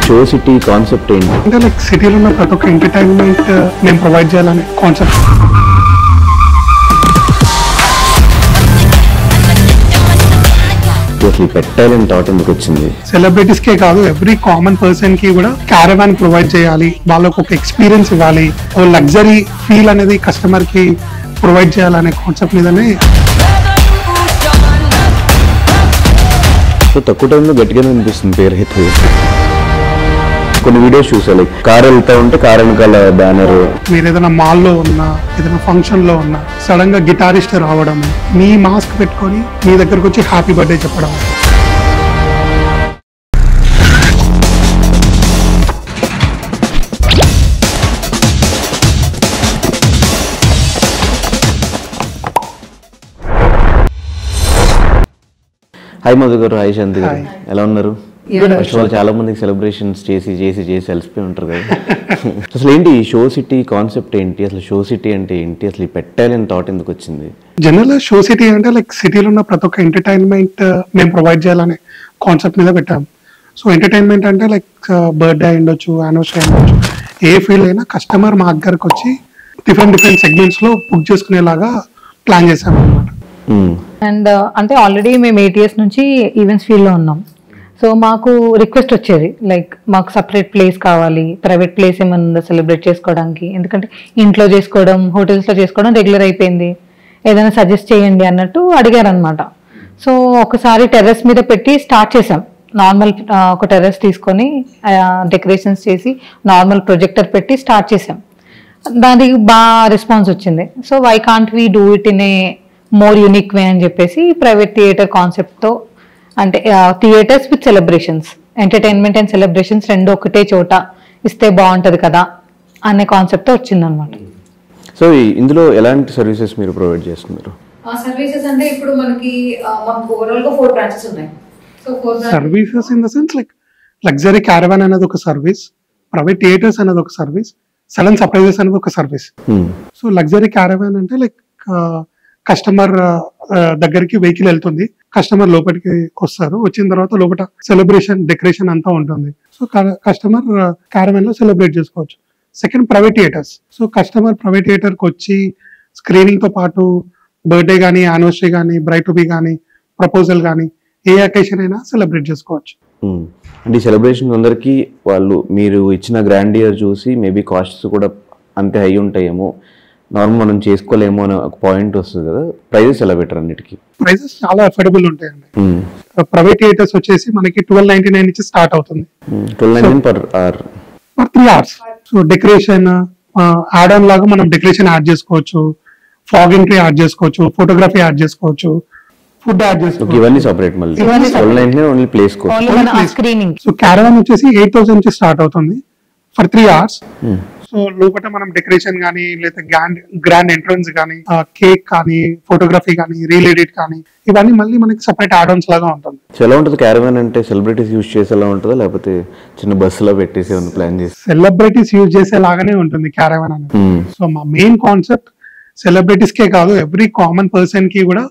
Show city concept ఏంటి అంటే like సిటీలో ఉన్న ప్రతి ఒక్క ఎంటర్టైన్మెంట్ నేను ప్రొవైడ్ చేయాలనే కాన్సెప్ట్. అసలు పెట్టాలని థాట్ ఎందుకు వచ్చింది? సెలబ్రిటీస్ కే కాదు, ఎవ్రీ కామన్ పర్సన్ కి కూడా క్యారవాన్ ప్రొవైడ్ చేయాలి, వాళ్ళకు ఒక ఎక్స్పీరియన్స్ ఇవ్వాలి, ఓ లగ్జరీ ఫీల్ అనేది కస్టమర్ కి ప్రొవైడ్ చేయాలనే కాన్సెప్ట్ మీదనే. సో తక్కువ టైంలో గట్టిగానే అనిపిస్తుంది పేరు అయితే. కొన్ని వీడియోస్ చూసా, లైక్ కార్ వెళ్తా ఉంటే కార్ వెనకాల బ్యానర్. మీరు ఏదైనా మాల్లో ఉన్నా, ఏదైనా ఫంక్షన్ లో ఉన్నా, సడన్ గా గిటారిస్ట్ రావడం, మీ మాస్క్ పెట్టుకొని మీ దగ్గరకు వచ్చి హ్యాపీ బర్త్డే చెప్పడం. హాయ్ మధు గారు, హాయ్ శాంతి గారు, ఎలా ఉన్నారు? చాలా మందికి సెలబ్రేషన్స్ చేసి చేసి చేసి అలసిపోయి ఉంటారు కదా. అసలు ఏంటి షో సిటీ కాన్సెప్ట్ ఏంటి? అసలు షో సిటీ అంటే ఏంటి? అసలు పెట్టాలని థాట్ ఎందుకు వచ్చింది? జనరల్ గా షో సిటీ అంటే లైక్ సిటీలో ఉన్న ప్రతి ఒక్క ఎంటర్టైన్మెంట్ మేము ప్రొవైడ్ చేయాలనే కాన్సెప్ట్ మీద పెట్టాం. సో ఎంటర్టైన్మెంట్ అంటే లైక్ బర్త్డే అయ్యుండొచ్చు, యానివర్సరీ అయ్యుండొచ్చు, ఏ ఫీల్డ్ అయినా కస్టమర్ మా దగ్గరకు వచ్చి డిఫరెంట్ సెగ్మెంట్స్ లో బుక్ చేసుకునేలాగా ప్లాన్ చేసాం అనమాట. అండ్ అంటే ఆల్రెడీ మేము 8 years నుంచి ఈవెంట్స్ ఫీల్డ్లో ఉన్నాం. సో మాకు రిక్వెస్ట్ వచ్చేది, లైక్ మాకు సపరేట్ ప్లేస్ కావాలి, ప్రైవేట్ ప్లేస్ ఏమైనా ఉందా సెలబ్రేట్ చేసుకోవడానికి, ఎందుకంటే ఇంట్లో చేసుకోవడం, హోటల్స్లో చేసుకోవడం రెగ్యులర్ అయిపోయింది, ఏదైనా సజెస్ట్ చేయండి అన్నట్టు అడిగారు అనమాట. సో ఒకసారి టెర్రస్ మీద పెట్టి స్టార్ట్ చేసాం. నార్మల్ ఒక టెర్రస్ తీసుకొని డెకరేషన్స్ చేసి నార్మల్ ప్రొజెక్టర్ పెట్టి స్టార్ట్ చేసాం. దానికి బాగా రెస్పాన్స్ వచ్చింది. So why can't we do it in a more unique way అని చెప్పేసి ప్రైవేట్ థియేటర్ కాన్సెప్ట్తో, అంటే theatres with celebrations, entertainment and celebrations రెండు ఒకటే చోట ఇస్తే బాగుంటుంది కదా అనే కాన్సెప్ట్తో వచ్చిందనమాట. సో ఇందులో ఎలాంటి సర్వీసెస్ మీరు ప్రొవైడ్ చేస్తున్నారు? సర్వీసెస్ అంటే ఇప్పుడు మనకి ఓవరాల్ గా 4 branches ఉన్నాయి. So 4 services in the sense like luxury caravan అనేది ఒక సర్వీస్, ప్రైవేట్ థియేటర్స్ అనేది ఒక సర్వీస్, సడన్ సర్ప్రైజెస్ అనేది ఒక సర్వీస్. సో లగ్జరీ క్యారవాన్ అంటే లైక్ కస్టమర్ దగ్గరికి వెహికల్ వెళ్తుంది, కస్టమర్ లోపలికి వస్తారు, వచ్చిన తర్వాత లోపల సెలబ్రేషన్ డెకరేషన్ అంతా ఉంటుంది. సో కస్టమర్ క్యారవాన్ లో సెలబ్రేట్ చేసుకోవచ్చు. Second private theatres. So customer private theatre కి వచ్చి స్క్రీనింగ్ తో పాటు బర్త్డే కానీ, యానివర్సరీ కానీ, బ్రైట్ టు బి కానీ, ప్రపోజల్ కానీ, ఏ అకేషన్ అయినా సెలబ్రేట్ చేసుకోవచ్చు. అంటే సెలబ్రేషన్ అందరికి వాళ్ళు మీరు ఇచ్చిన గ్రాండియర్ చూసి మేబీ కాస్ట్స్ కూడా అంతే హై ఉంటాయేమో, నార్మల్ మనం చేసుకోలేమో అనే ఒక పాయింట్ వస్తుంది కదా. ప్రైజెస్ ఎలా పెట్టారు? అన్నిటికీ ప్రైజెస్ చాలా అఫోర్డబుల్ ఉంటాయండి. ప్రైవేట్ థియేటర్స్ వచ్చేసి మనకి 1299 నుంచి స్టార్ట్ అవుతుంది. 1299 per hour. For 3 hours. So decoration add on లాగా మనం డెకరేషన్ యాడ్ చేసుకోవచ్చు, ఫాగ్ ఎంట్రీ యాడ్ చేసుకోవచ్చు, ఫోటోగ్రఫీ యాడ్ చేసుకోవచ్చు, ఫుడ్ యాడ్ చేసుకోవచ్చు. ఇవన్నీ సపరేట్ మళ్ళీ 1299 ఓన్లీ ప్లేస్ కోసం. స్క్రీనింగ్. సో క్యారవాన్ వచ్చేసి 8000 నుంచి స్టార్ట్ అవుతుంది ఫర్ 3 hours. సో లోపల మనం డెకరేషన్ కానీ, లేదా గ్రాండ్ ఎంట్రన్స్ కానీ, కేక్ కానీ, ఫోటోగ్రఫీ కానీ, రీల్ ఎడిట్ కానీ, ఇవన్నీ మళ్ళీ మనకి సపరేట్ యాడ్-ఆన్స్ లాగా ఉంటుంది. సో ఎలా ఉంటుంది క్యారవాన్ అంటే? సెలబ్రిటీస్ యూజ్ చేసేలా ఉంటుందా, లేకపోతే చిన్న బస్సులో పెట్టేసి ప్లాన్ చేసి? సెలబ్రిటీస్ యూజ్ చేసేలాగానే ఉంటుంది క్యారవాన్ అనేది. సో మా మెయిన్ కాన్సెప్ట్ సెలబ్రిటీస్ కే కాదు, ఎవ్రీ కామన్ పర్సన్ కి కూడా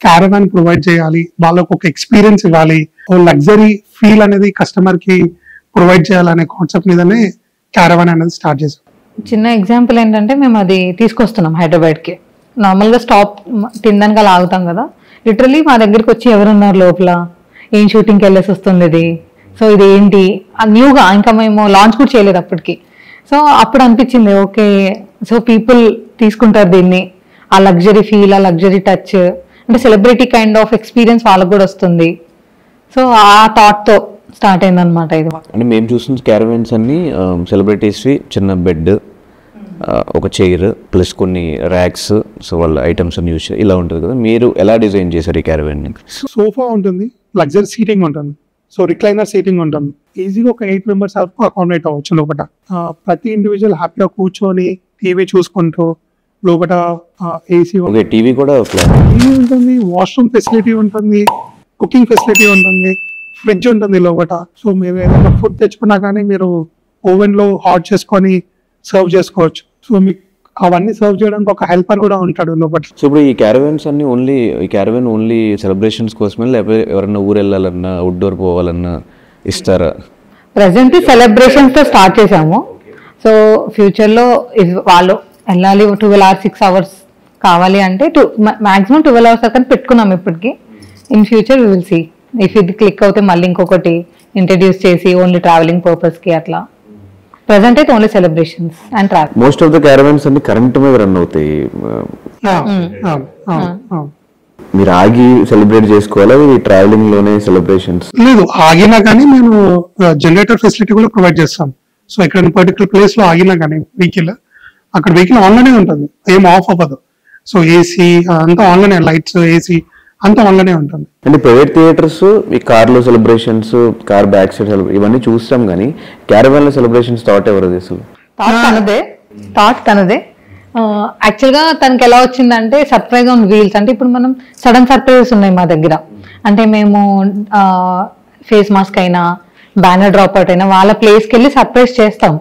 క్యారవాన్ ప్రొవైడ్ చేయాలి, వాళ్ళకు ఒక ఎక్స్పీరియన్స్ ఇవ్వాలి, ఓ లగ్జరీ ఫీల్ అనేది కస్టమర్ కి ప్రొవైడ్ చేయాలనే కాన్సెప్ట్ మీదనే క్యారవాన్ అనేది స్టార్ట్ చేసాం. చిన్న ఎగ్జాంపుల్ ఏంటంటే, మేము అది తీసుకొస్తున్నాం హైదరాబాద్కి. నార్మల్గా స్టాప్ తినడానికి అలా ఆగుతాం కదా, లిటరలీ మా దగ్గరికి వచ్చి ఎవరున్నారు లోపల, ఏం షూటింగ్కి వెళ్ళేసి వస్తుంది ఇది, సో ఇది ఏంటి న్యూగా, ఇంకా మేము లాంచ్ కూడా చేయలేదు అప్పటికి. సో అప్పుడు అనిపించింది ఓకే, సో పీపుల్ తీసుకుంటారు దీన్ని, ఆ లగ్జరీ ఫీల్, ఆ లగ్జరీ టచ్, అంటే సెలబ్రిటీ కైండ్ ఆఫ్ ఎక్స్పీరియన్స్ వాళ్ళకు కూడా వస్తుంది. సో ఆ థాట్తో స్టార్ట్ అయిందనమాట ఇది. అంటే మేము చూస్తున్న క్యారవాన్స్ అన్ని సెలబ్రిటీస్వి చిన్న బెడ్, ఒక చైర్ ప్లస్ కొన్ని ర్యాక్స్, సో వాళ్ళ ఐటమ్స్ అన్ని యూస్ ఇలా ఉంటుంది కదా. మీరు ఎలా డిజైన్ చేశారు ఈ క్యారవాన్? సోఫా ఉంటుంది, లగ్జరీ సీటింగ్ ఉంటుంది, సో రిక్లైనర్ సీటింగ్ ఉంటుంది, ఈజీగా ఒక 8 members వరకు అకామిడేట్ అవ్వచ్చు లోపల. ప్రతి ఇండివిజువల్ హ్యాపీగా కూర్చొని టీవీ చూసుకుంటూ, లోపల ఏసీ టీవీ కూడా ఉంటుంది, వాష్రూమ్ ఫెసిలిటీ ఉంటుంది, కుకింగ్ ఫెసిలిటీ ఉంటుంది, ఫ్రిడ్జ్ ఉంటుంది లోపల. సో మీరు ఏదైనా ఫుడ్ తెచ్చుకున్నా కానీ మీరు ఓవెన్ లో హాట్ చేసుకొని సర్వ్ చేసుకోవచ్చు. సో మీకు అవన్నీ సర్వ్ చేయడానికి ఒక హెల్పర్ కూడా ఉంటాడు లోపల. సో ఇప్పుడు ఈ క్యారవాన్స్ అన్ని ఓన్లీ సెలబ్రేషన్స్ కోసమే, లేకపోతే ఎవరైనా ఊరు వెళ్ళాలన్నా, అవుట్డోర్ పోవాలన్నా ఇస్తారా? ప్రెసెంట్ సెలబ్రేషన్స్ తో స్టార్ట్ చేసాము. సో ఫ్యూచర్ లో వాళ్ళు వెళ్ళాలి 12 hours 6 hours కావాలి అంటే మాక్సిమం 12 hours అక్కడ పెట్టుకున్నాం ఇప్పటికి. In future we will see if ఇది క్లిక్ అవుతే మళ్ళీ ఇంకొకటి ఇంట్రడ్యూస్ చేసి ఓన్లీ ట్రావెలింగ్ పర్పస్ కి అట్లా. ప్రెసెంట్ అయితే only celebrations and travel. Most of the caravans అన్ని కరెంట్ మీద రన్ అవుతాయి. మీరు ఆగి సెలబ్రేట్ చేసుకోవాలా ట్రావెలింగ్ లోనే సెలబ్రేషన్స్? లేదు, ఆగినా కానీ మేము జనరేటర్ ఫెసిలిటీ కూడా ప్రొవైడ్ చేస్తాం. సో ఇక్కడ పర్టికులర్ ప్లేస్ లో ఆగినా కానీ వెహికల్, అక్కడ వెహికల్ ఆన్లోనే ఉంటుంది, ఏం ఆఫ్ అవ్వదు. సో ఏసీ అంతా ఆన్లోనే, లైట్స్ ఏసీ అంతా ఆన్లోనే ఉంటుంది. అంటే ప్రైవేట్ థియేటర్స్ ఈ కార్ లో సెలబ్రేషన్స్, కార్ బ్యాక్ సైడ్ ఇవన్నీ చూస్తాం కానీ క్యారవాన్ లో సెలబ్రేషన్స్ థాట్ ఎవరు అసలు? థాట్ తనదే. యాక్చువల్ గా తనకి ఎలా వచ్చిందంటే సర్ప్రైజ్ ఆన్ వీల్స్. అంటే ఇప్పుడు మనం సడన్ సర్ప్రైజెస్ ఉన్నాయి మా దగ్గర. అంటే మేము ఫేస్ మాస్క్ అయినా బ్యానర్ డ్రాప్ అవుట్ అయినా వాళ్ళ ప్లేస్కి వెళ్ళి సర్ప్రైజ్ చేస్తాం.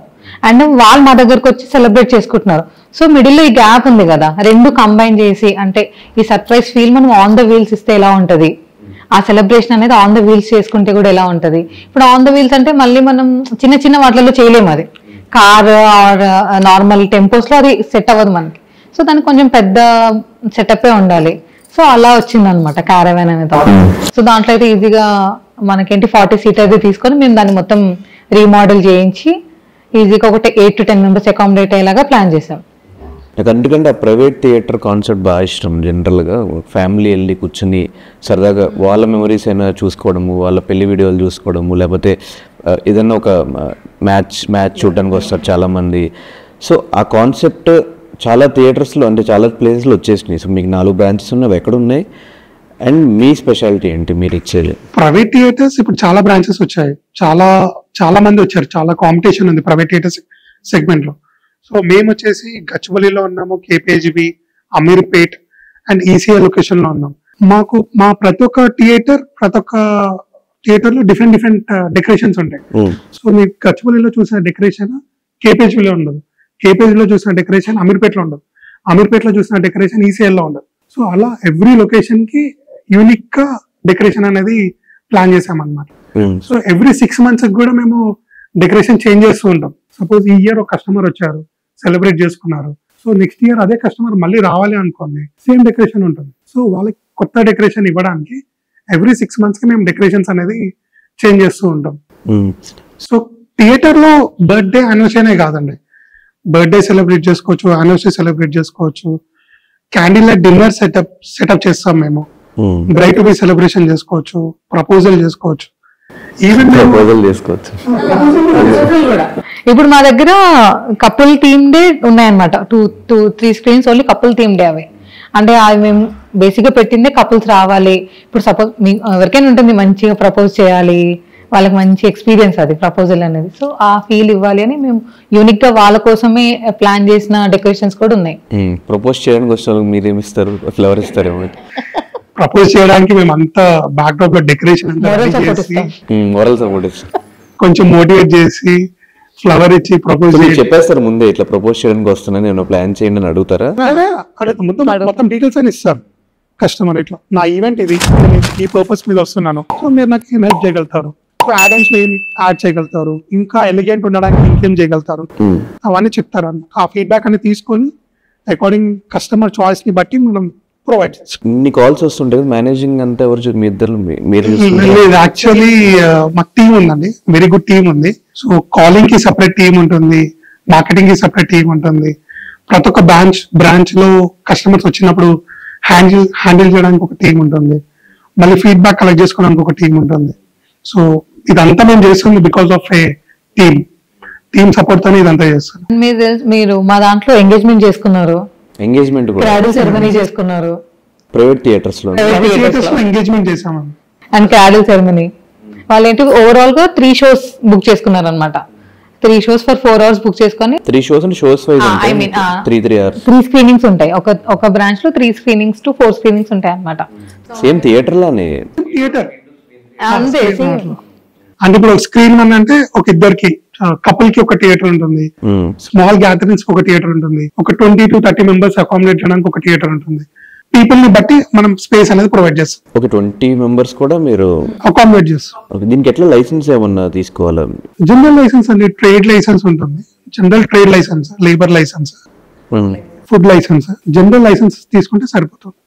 అండ్ వాళ్ళు మా దగ్గరకు వచ్చి సెలబ్రేట్ చేసుకుంటున్నారు. సో మిడిల్ లో ఈ గ్యాప్ ఉంది కదా, రెండు కంబైన్ చేసి అంటే ఈ సర్ప్రైజ్ ఫీల్ మనం ఆన్ ద వీల్స్ ఇస్తే ఎలా ఉంటది, ఆ సెలబ్రేషన్ అనేది ఆన్ ద వీల్స్ చేసుకుంటే కూడా ఎలా ఉంటది. ఇప్పుడు ఆన్ ద వీల్స్ అంటే మళ్ళీ మనం చిన్న చిన్న వాటిలో చేయలేము, అది కార్ ఆర్ నార్మల్ టెంపోస్ లో అది సెట్ అవ్వదు మనకి. సో దానికి కొంచెం పెద్ద సెటప్ ఉండాలి. సో అలా వచ్చింది అనమాట క్యారవాన్ అనేది. సో దాంట్లో అయితే ఈజీగా మనకేంటి 40 seat అయితే తీసుకొని మేము దాన్ని మొత్తం రీమోడల్ చేయించి ఈజీగా ఒక 8 to 10 members అకామిడేట్ అయ్యేలాగా ప్లాన్ చేసాం. నాకు ఎందుకంటే ఆ ప్రైవేట్ థియేటర్ కాన్సెప్ట్ బాగా ఇష్టం. జనరల్గా ఫ్యామిలీ వెళ్ళి కూర్చొని సరదాగా వాళ్ళ మెమరీస్ అయినా చూసుకోవడము, వాళ్ళ పెళ్లి వీడియోలు చూసుకోవడము, లేకపోతే ఏదైనా ఒక మ్యాచ్ చూడడానికి వస్తారు చాలామంది. సో ఆ కాన్సెప్ట్ చాలా థియేటర్స్లో అంటే చాలా ప్లేసెస్లో వచ్చేసినాయి. సో మీకు 4 branches ఉన్నవి ఎక్కడ ఉన్నాయి అండ్ మీ స్పెషాలిటీ ఏంటి మీరు ఇచ్చేది? ప్రైవేట్ థియేటర్స్ ఇప్పుడు చాలా బ్రాంచెస్ వచ్చాయి, చాలా మంది వచ్చారు, చాలా కాంపిటీషన్ ఉంది ప్రైవేట్ థియేటర్స్ సెగ్మెంట్ లో. సో మేము వచ్చేసి గచ్చిబౌలిలో ఉన్నాము, KPHB, Ameerpet and ECI location లో ఉన్నాం. మా ప్రతి ఒక్క థియేటర్ లో డిఫరెంట్ డెకరేషన్స్ ఉంటాయి. సో మీరు గచ్చిబౌలిలో చూసిన డెకరేషన్ కేపీహెచ్బిలో ఉండదు, కేపీహెచ్బిలో చూసిన డెకరేషన్ అమీర్పేట్లో ఉండదు, అమీర్పేట్లో చూసిన డెకరేషన్ ఈసీఐలో ఉండదు. సో అలా ఎవ్రీ లొకేషన్ కి యూనిక్ గా డెకరేషన్ అనేది ప్లాన్ చేసామన్నమాట. సో ఎవ్రీ 6 months కూడా మేము డెకరేషన్ చేంజ్ చేస్తూ ఉంటాం. సపోజ్ ఈ ఇయర్ ఒక కస్టమర్ వచ్చారు, సెలబ్రేట్ చేసుకున్నారు. సో నెక్స్ట్ ఇయర్ అదే కస్టమర్ మళ్ళీ రావాలి అనుకోండి, సేమ్ డెకరేషన్ ఉంటుంది. సో వాళ్ళకి కొత్త డెకరేషన్ ఇవ్వడానికి ఎవ్రీ 6 months కి మేము డెకరేషన్స్ అనేది చేంజ్ చేస్తూ ఉంటాం. సో థియేటర్ లో బర్త్డే యానివర్సరీ కాదండి, బర్త్డే సెలబ్రేట్ చేసుకోవచ్చు, యానివర్సరీ సెలబ్రేట్ చేసుకోవచ్చు, క్యాండిల్ లైట్ డిన్నర్ సెటప్ చేస్తాం మేము, బ్రైట్ టు బి సెలబ్రేషన్ చేసుకోవచ్చు, ప్రపోజల్ చేసుకోవచ్చు, ఈవెన్ ప్రపోజల్ చేసుకోవచ్చు. ఇప్పుడు మా దగ్గర కపుల్ థీమ్ డే ఉన్నాయన్నమాట. 2-3 screens only couple theme day. అవి అంటే అవి మేము బేసిక్ గా పెట్టిందే కపుల్స్ రావాలి. ఇప్పుడు సపోజ్ ఎవరికైనా ఉంటుంది మంచిగా ప్రపోజ్ చేయాలి, వాళ్ళకి మంచి ఎక్స్పీరియన్స్ అది ప్రపోజల్ అనేది. సో ఆ ఫీల్ ఇవ్వాలి అని మేము యూనిక్ గా వాళ్ళ కోసమే ప్లాన్ చేసిన డెకరేషన్స్ కూడా ఉన్నాయి. ప్రపోజ్ చేయడానికి వస్తారు, మీరేమిస్తారు? ఫ్లవర్ ఇస్తారేమో. ప్రపోజ్ చేయడానికి మేము అంతా బ్యాక్ డ్రాప్ లో డెకరేషన్ మోరల్ సపోర్ట్ ఇస్తాం, కొంచెం మోటివేట్ చేసి ఫ్లవర్ ఇచ్చి ప్రపోజ్ చెప్పేస్తారు ముందే, ఇట్లా ప్రపోజ్ చేయడానికి వస్తున్నాను నేను, ప్లాన్ చేయండి అని అడుగుతారా? మొత్తం డీటెయిల్స్ అని ఇస్తారు కస్టమర్. ఇట్లా నా ఈవెంట్ ఇది, ఈ పర్పస్ మీద వస్తున్నాను, సో మీరు నాకు ఏం హెల్ప్ చేయగలుగుతారు, సో యాడ్-ఆన్స్ ఏం యాడ్ చేయగలుగుతారు, ఇంకా ఎలిగెంట్ ఉండడానికి ఇంకేం చేయగలుగుతారు, అవన్నీ చెప్తారు అన్న. ఆ ఫీడ్బ్యాక్ అనేది తీసుకొని అకార్డింగ్ కస్టమర్ చాయిస్ ని బట్టి మనం ప్రొవైడ్ చేస్తాం. ఇన్ని కాల్స్ వస్తుంటాయి, మేనేజింగ్ అంతా ఎవరు? మీ ఇద్దరు మీరు? యాక్చువల్లీ మాకు టీం ఉందండి, వెరీ గుడ్ టీం ఉంది. సో కాలింగ్ కి సెపరేట్ టీం ఉంటుంది, మార్కెటింగ్ కి సెపరేట్ టీం ఉంటుంది, ప్రతి ఒక్క బ్రాంచ్ లో కస్టమర్స్ వచ్చినప్పుడు హ్యాండిల్ చేయడానికి ఒక టీం ఉంటుంది, మళ్ళీ ఫీడ్బ్యాక్ కలెక్ట్ చేసుకోవడానికి ఒక టీం ఉంటుంది. సో ఇదంతా మేము చేస్తుంది because of A team support తోనే ఇదంతా చేస్తాం. మీరు మా దాంట్లో ఎంగేజ్మెంట్ చేసుకున్నారు, ఎంగేజ్మెంట్ క్రాడిల్ సెరమనీ చేసుకున్నారు, ప్రైవేట్ థియేటర్స్ లో ఎంగేజ్మెంట్ చేసాము అండ్ క్రాడిల్ సెరమనీ. వాళ్ళు ఏంటి ఓవరాల్ గా 3 shows బుక్ చేసుకున్నారు అనమాట. 3 shows for 4 hours బుక్ చేసుకొని 3 shows and shows wise ఉంటాయి. 3 hours 3 screenings ఉంటాయి. ఒక బ్రాంచ్ లో 3 screenings to 4 screenings ఉంటాయి అన్నమాట. సేమ్ థియేటర్ లానే. థియేటర్ అంతే. అంటే ఇప్పుడు స్క్రీన్ వన్ అంటే ఒక ఇద్దరికి కపుల్ కి ఒక థియేటర్ ఉంటుంది, స్మాల్ గ్యాదరింగ్స్ ఒక థియేటర్ ఉంటుంది, ఒక 20 to 30 members అకామిడేట్ చేయడానికి ఒక థియేటర్ ఉంటుంది, పీపుల్ ని బట్టి మనం స్పేస్ అనేది ప్రొవైడ్ చేస్తాం, ఒక 20 members కూడా మీరు అకామిడేట్ చేస్తాం. Okay, దీనికి ఎట్లా లైసెన్స్ ఏమన్నా తీసుకోవాలా? జనరల్ లైసెన్స్ అండి, ట్రేడ్ లైసెన్స్ ఉంటుంది, general trade licence, labour licence, food licence. General licence తీసుకుంటే సరిపోతుంది.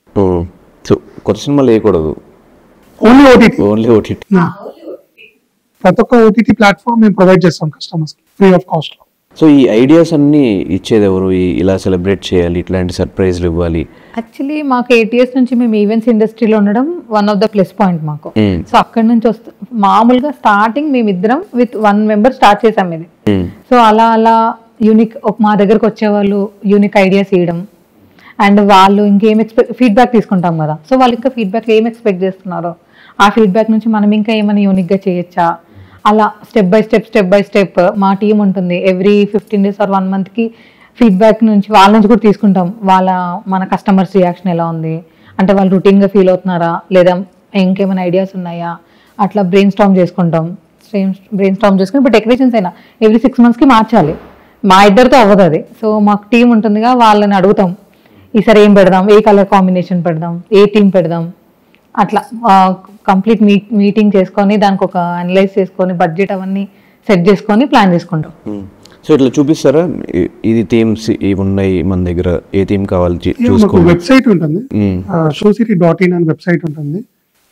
సో కొత్త సినిమాలు వేయకూడదు, ఓన్లీ ఓటీటీ. Only OTT. ప్రతి ఒక్క ఓటీటీ ప్లాట్ఫామ్ మేము ప్రొవైడ్ చేస్తాం కస్టమర్స్ కి ఫ్రీ ఆఫ్ కాస్ట్ లో. సో ఈ ఐడియాస్ అన్ని ఇచ్చేది ఎవరు? ఇలా సెలబ్రేట్ చేయాలి, ఇట్లాంటి సర్ప్రైజ్లు ఇవ్వాలి. యాక్చువల్లీ మాకు 8 years నుంచి మేము ఈవెంట్స్ ఇండస్ట్రీలో ఉండడం one of the plus point మాకు. సో అక్కడ నుంచి మామూలుగా స్టార్టింగ్ మేమిద్దరం విత్ 1 member స్టార్ట్ చేసాం ఇది. సో అలా అలా యూనిక్ మా దగ్గరకు వచ్చే వాళ్ళు యూనిక్ ఐడియాస్ ఇవ్వడం, అండ్ వాళ్ళు ఇంకేం ఫీడ్బ్యాక్ తీసుకుంటాం కదా, సో వాళ్ళు ఇంకా ఫీడ్బ్యాక్ ఏం ఎక్స్పెక్ట్ చేస్తున్నారో ఆ ఫీడ్బ్యాక్ నుంచి మనం ఇంకా ఏమైనా యూనిక్గా చేయొచ్చా, అలా స్టెప్ బై స్టెప్ మా టీం ఉంటుంది. ఎవ్రీ 15 days or 1 monthకి ఫీడ్బ్యాక్ నుంచి వాళ్ళ నుంచి కూడా తీసుకుంటాం. మన కస్టమర్స్ రియాక్షన్ ఎలా ఉంది, అంటే వాళ్ళు రొటీన్గా ఫీల్ అవుతున్నారా లేదా ఇంకేమైనా ఐడియాస్ ఉన్నాయా, అట్లా బ్రెయిన్ స్టార్మ్ చేసుకుంటాం. చేసుకుని ఇప్పుడు డెకరేషన్స్ అయినా ఎవ్రీ 6 monthsకి మార్చాలి, మా ఇద్దరితో అవ్వదు అది. సో మాకు టీం ఉంటుందిగా, వాళ్ళని అడుగుతాం ఈసారి ఏం పెడదాం, ఏ కలర్ కాంబినేషన్ పెడదాం, ఏ థీమ్ పెడదాం, అట్లా కంప్లీట్ మీటింగ్ చేసుకొని దానికి ఒక అనలైజ్ చేసుకొని బడ్జెట్ అవన్నీ సెట్ చేసుకొని ప్లాన్ చేసుకుంటాం. సో ఇట్లా చూపిస్తారా, ఇది థీమ్స్ ఇవి ఉన్నాయి మన దగ్గర, ఏ థీమ్ కావాలి చూసుకోండి. వెబ్సైట్ ఉంటుంది, showcity.in అని వెబ్సైట్ ఉంటుంది.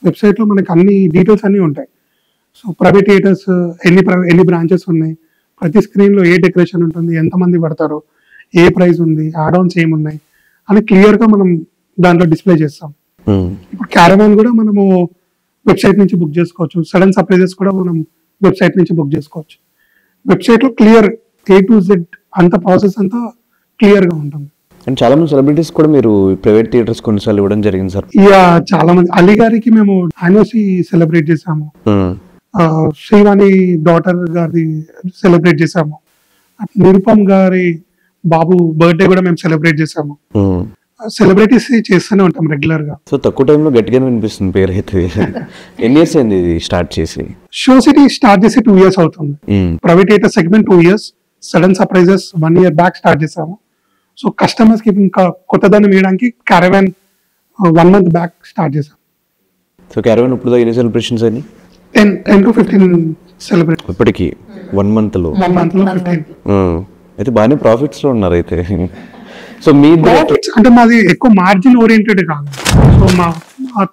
వెబ్సైట్ లో మనకి అన్ని డీటెయిల్స్ అన్ని ఉంటాయి. సో ప్రైవేట్ థియేటర్స్ ఎన్ని బ్రాంచెస్ ఉన్నాయి, ప్రతి స్క్రీన్ లో ఏ డెకరేషన్ ఉంటుంది, ఎంతమంది పడతారు, ఏ ప్రైస్ ఉంది, యాడ్ ఆన్స్ ఏమున్నాయి అని క్లియర్ గా మనం దాంట్లో డిస్ప్లే చేస్తాం. ఇప్పుడు క్యారవాన్ కూడా మనము వెబ్సైట్ నుంచి బుక్ చేసుకోవచ్చు, సడన్ సర్ప్రైజెస్ కూడా మనం వెబ్సైట్ నుంచి బుక్ చేసుకోవచ్చు. వెబ్సైట్ లో క్లియర్ A to Z అంత ప్రాసెస్ అంతా క్లియర్ గా ఉంటుంది. అండ్ చాలా మంది సెలబ్రిటీస్ కూడా మీరు ప్రైవేట్ థియేటర్స్ కొన్నిసార్లు ఇవ్వడం జరిగింది సార్. చాలా మంది, అలీ గారికి మేము యానివర్సరీ సెలబ్రేట్ చేసాము, శ్రీవాణి డాటర్ గారి సెలబ్రేట్ చేసాము, నిరుపమ్ గారి బాబు బర్త్డే కూడా మేము సెలబ్రేట్ చేసాము. సెలబ్రిటీస్ చేస్తూనే ఉంటాం రెగ్యులర్ గా. సో తక్కువ టైంలో గట్టిగా వినిపిస్తుంది పేరు అయితే. ఎన్ని ఇయర్స్ అయింది ఇది స్టార్ట్ చేసి? షో సిటీ స్టార్ట్ చేసి 2 years అవుతుంది. Private theatre segment 2 years, sudden surprises 1 year back start చేసాము. సో కస్టమర్స్ కి ఇంకా కొత్తదనం వేయడానికి క్యారవాన్ 1 month బ్యాక్ స్టార్ట్ చేసాం. సో క్యారవాన్ ఇప్పుడు ఎన్ని సెలబ్రేషన్స్ అని? 10 to 15 సెలబ్రేట్ ఇప్పటికి 1 month లో. 1 month లో 15. అయితే బాగానే ప్రాఫిట్స్ లో ఉన్నారు అయితే. సో మీ ప్రాఫిట్స్ అంటే మాది ఎక్కువ మార్జిన్ ఓరియంటెడ్ కాదు. సో మా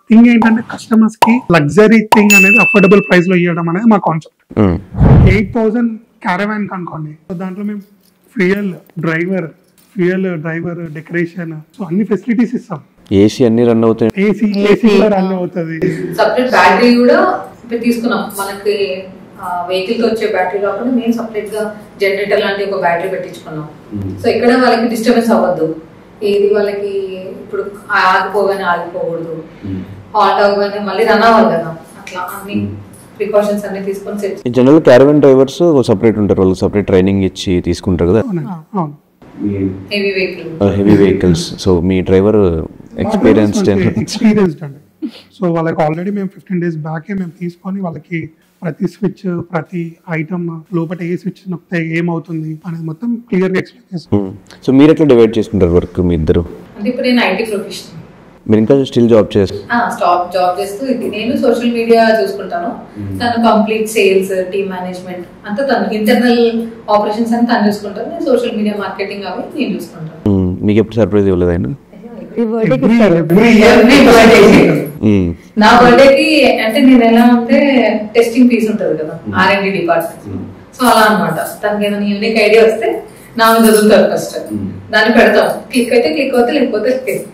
థింగ్ ఏంటంటే కస్టమర్స్ కి లగ్జరీ థింగ్ అనేది అఫోర్డబుల్ ప్రైస్ లో ఇవ్వడం అనేది మా కాన్సెప్ట్. 8,000 క్యారవాన్ కనుకోండి, దాంట్లో మేము ఫ్యూయల్ డ్రైవర్ డెకరేషన్, సో అన్ని ఫెసిలిటీస్ ఇస్తాం. ఏసీ అన్ని రన్ అవుతాయి, ఏసీ కూడా రన్ అవుతుంది. సపరేట్ బ్యాటరీ కూడా తీసుకున్నాం. మనకి వెహికల్ కి వచ్చే బ్యాటరీ కాకుండా మేము సపరేట్ గా జనరేటర్ లాంటి ఒక బ్యాటరీ పెట్టించుకున్నాం. సో ఇక్కడ వాళ్ళకి డిస్టర్బెన్స్ అవ్వద్దు, ఏది వాళ్ళకి ఇప్పుడు ఆగిపోగానే ఆగిపోకూడదు, హాల్ట్ అవ్వగానే మళ్ళీ రన్ అవ్వాలి కదా, అట్లా అన్ని ప్రికాషన్స్ అన్ని తీసుకొని set. General caravan drivers separate ఉంటారు, వాళ్ళు సపరేట్ ట్రైనింగ్ ఇచ్చి తీసుకుంటారు కదా హెవీ వెహికల్స్. సో మీ డ్రైవర్ ఎక్స్పీరియన్స్డ్ అండి. సో వాళ్ళకి ఆల్రెడీ మేము 15 days బ్యాకే మేము తీసుకొని వాళ్ళకి ప్రతి స్విచ్, ప్రతి ఐటమ్ లోపల ఏ స్విచ్ నొక్కితే ఏమవుతుంది అనేది మొత్తం క్లియర్ గా ఎక్స్ప్లెయిన్ చేస్తాం. సో మీరు ఎట్లా డివైడ్ చేసుకుంటారు వర్క్ మీ ఇద్దరు? అంటే ఇప్పుడు నేను ఐటీ ప్రొఫెషనల్, మీరు ఇంకా స్టిల్ జాబ్ చేస్తూ నేను సోషల్ మీడియా చూసుకుంటాను, తను కంప్లీట్ సేల్స్, టీమ్ మేనేజ్మెంట్ అంతా తను, ఇంటర్నల్ ఆపరేషన్స్ అని తను చూసుకుంటాను, నేను సోషల్ మీడియా మార్కెటింగ్ అవి నేను చూసుకుంటాను. మీకు ఎప్పుడు సర్ప్రైజ్ ఇవ్వలేదు ఆయన? నా బర్త్డేకి అంటే నేను ఎలా అంటే టెస్టింగ్ పీస్ ఉంటది కదా R&D డిపార్ట్మెంట్, సో అలా అనమాట. తనకి ఏమైనా యూనిక్ ఐడియా వస్తే నా చదువుతారు ఫస్ట్, దాన్ని పెడతాం, క్లిక్ అయితే క్లిక్ అవుతే, లేకపోతే క్లిక్.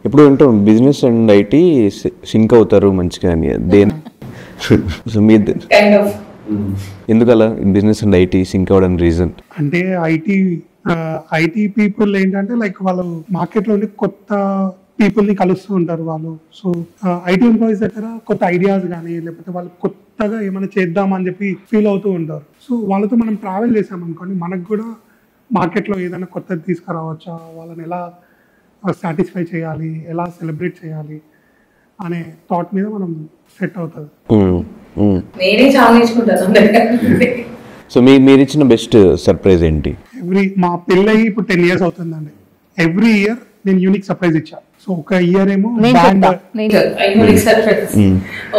ఇప్పుడు వింటాం బిజినెస్ అండ్ ఐటీ సింక్ అవుతారు మంచిగా అని, దేని కైండ్ ఆఫ్ ఎందుకు అలా బిజినెస్ అండ్ ఐటీ సింక్ అవడానికి రీజన్? అంటే ఐటీ పీపుల్ ఏంటంటే లైక్ వాళ్ళు మార్కెట్ లో కొత్త పీపుల్ ని కలుస్తూ ఉంటారు వాళ్ళు. సో ఐటీ ఎంప్లాయీస్ దగ్గర కొత్త ఐడియాస్ కానీ లేకపోతే వాళ్ళు కొత్తగా ఏమైనా చేద్దామని చెప్పి ఫీల్ అవుతూ ఉంటారు. సో వాళ్ళతో మనం ట్రావెల్ చేసామనుకోండి, మనకు కూడా మార్కెట్లో ఏదైనా కొత్తది తీసుకురావచ్చా, వాళ్ళని ఎలా సాటిస్ఫై చేయాలి, ఎలా సెలబ్రేట్ చేయాలి అనే థాట్ మీద మనం సెట్ అవుతుంది. నేనే చాలా నేర్చుకుంటాను. సో మీరు ఇచ్చిన బెస్ట్ సర్ప్రైజ్ ఏంటి? మా పెళ్ళి ఇప్పుడు 10 years అవుతుందండి. ఎవ్రీ ఇయర్ నేను యూనిక్ సర్ప్రైజ్ ఇచ్చా. సో ఒక ఇయర్ ఏమో నేను బ్యాండ్ చెప్తా.